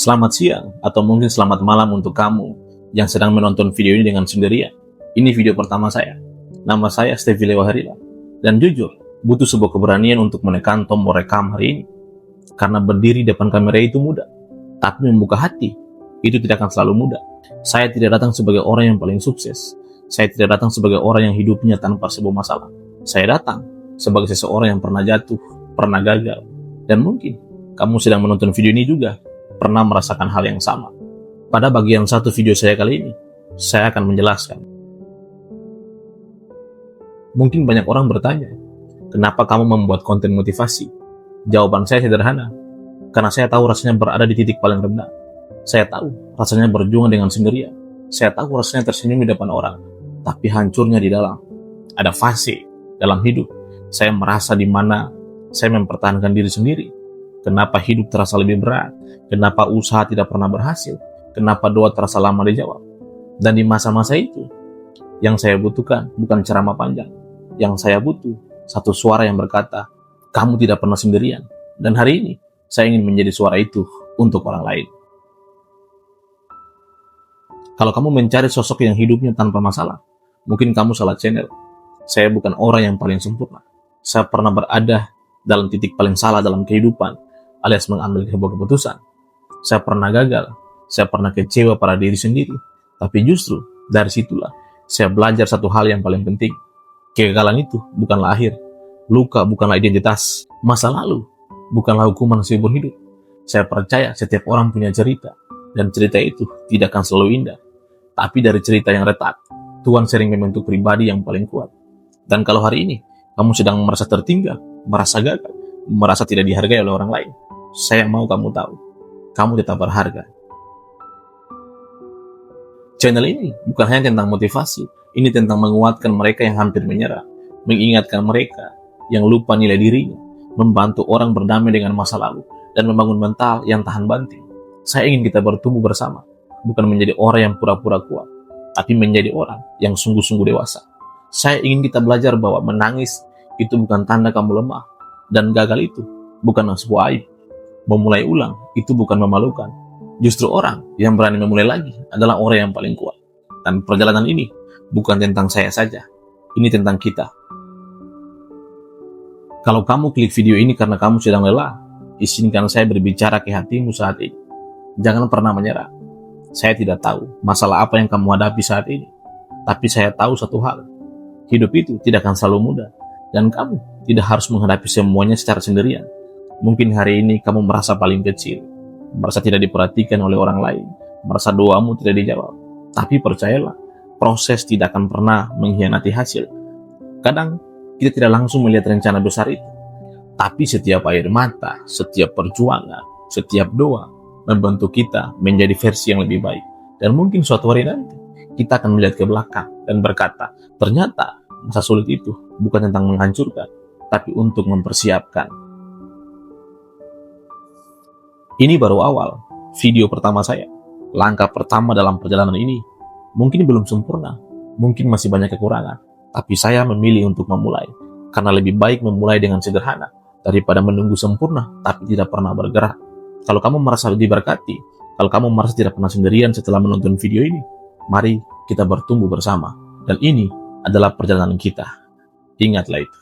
Selamat siang atau mungkin selamat malam untuk kamu yang sedang menonton video ini dengan sendirian. Ini video pertama saya. Nama saya Stevie Lewaharila. Dan jujur, butuh sebuah keberanian untuk menekan tombol rekam hari ini. Karena berdiri depan kamera itu mudah, tapi membuka hati itu tidak akan selalu mudah. Saya tidak datang sebagai orang yang paling sukses. Saya tidak datang sebagai orang yang hidupnya tanpa sebuah masalah. Saya datang sebagai seseorang yang pernah jatuh, pernah gagal. Dan mungkin kamu sedang menonton video ini juga pernah merasakan hal yang sama. Pada bagian satu video saya kali ini, saya akan menjelaskan. Mungkin banyak orang bertanya, kenapa kamu membuat konten motivasi? Jawaban saya sederhana, karena saya tahu rasanya berada di titik paling rendah. Saya tahu rasanya berjuang dengan sendirian. Saya tahu rasanya tersenyum di depan orang, tapi hancurnya di dalam. Ada fase dalam hidup, saya merasa di mana saya mempertahankan diri sendiri. Kenapa hidup terasa lebih berat? Kenapa usaha tidak pernah berhasil? Kenapa doa terasa lama dijawab? Dan di masa-masa itu, yang saya butuhkan bukan ceramah panjang. Yang saya butuh, satu suara yang berkata, kamu tidak pernah sendirian. Dan hari ini, saya ingin menjadi suara itu untuk orang lain. Kalau kamu mencari sosok yang hidupnya tanpa masalah, mungkin kamu salah channel. Saya bukan orang yang paling sempurna. Saya pernah berada dalam titik paling salah dalam kehidupan, alias mengambil sebuah keputusan. Saya pernah gagal, saya pernah kecewa pada diri sendiri, tapi justru dari situlah saya belajar satu hal yang paling penting. Kegagalan itu bukanlah akhir, luka bukanlah identitas, masa lalu bukanlah hukuman seumur hidup. Saya percaya setiap orang punya cerita, dan cerita itu tidak akan selalu indah. Tapi dari cerita yang retak, Tuhan sering membentuk pribadi yang paling kuat. Dan kalau hari ini kamu sedang merasa tertinggal, merasa gagal, merasa tidak dihargai oleh orang lain, saya mau kamu tahu, kamu tetap berharga. Channel ini bukan hanya tentang motivasi, ini tentang menguatkan mereka yang hampir menyerah, mengingatkan mereka yang lupa nilai dirinya, membantu orang berdamai dengan masa lalu, dan membangun mental yang tahan banting. Saya ingin kita bertumbuh bersama, bukan menjadi orang yang pura-pura kuat, tapi menjadi orang yang sungguh-sungguh dewasa. Saya ingin kita belajar bahwa menangis itu bukan tanda kamu lemah, dan gagal itu bukanlah sebuah aib. Memulai ulang itu bukan memalukan. Justru orang yang berani memulai lagi adalah orang yang paling kuat. Dan perjalanan ini bukan tentang saya saja, ini tentang kita. Kalau kamu klik video ini karena kamu sedang lelah, izinkan saya berbicara ke hatimu saat ini. Jangan pernah menyerah. Saya tidak tahu masalah apa yang kamu hadapi saat ini, tapi saya tahu satu hal, hidup itu tidak akan selalu mudah, dan kamu tidak harus menghadapi semuanya secara sendirian. Mungkin hari ini kamu merasa paling kecil, merasa tidak diperhatikan oleh orang lain, merasa doamu tidak dijawab. Tapi percayalah, proses tidak akan pernah mengkhianati hasil. Kadang kita tidak langsung melihat rencana besar itu, tapi setiap air mata, setiap perjuangan, setiap doa membantu kita menjadi versi yang lebih baik. Dan mungkin suatu hari nanti kita akan melihat ke belakang dan berkata, ternyata masa sulit itu bukan tentang menghancurkan, tapi untuk mempersiapkan. Ini baru awal video pertama saya. Langkah pertama dalam perjalanan ini mungkin belum sempurna, mungkin masih banyak kekurangan, tapi saya memilih untuk memulai, karena lebih baik memulai dengan sederhana daripada menunggu sempurna tapi tidak pernah bergerak. Kalau kamu merasa diberkati, kalau kamu merasa tidak pernah sendirian setelah menonton video ini, mari kita bertumbuh bersama. Dan ini adalah perjalanan kita. Ingatlah itu.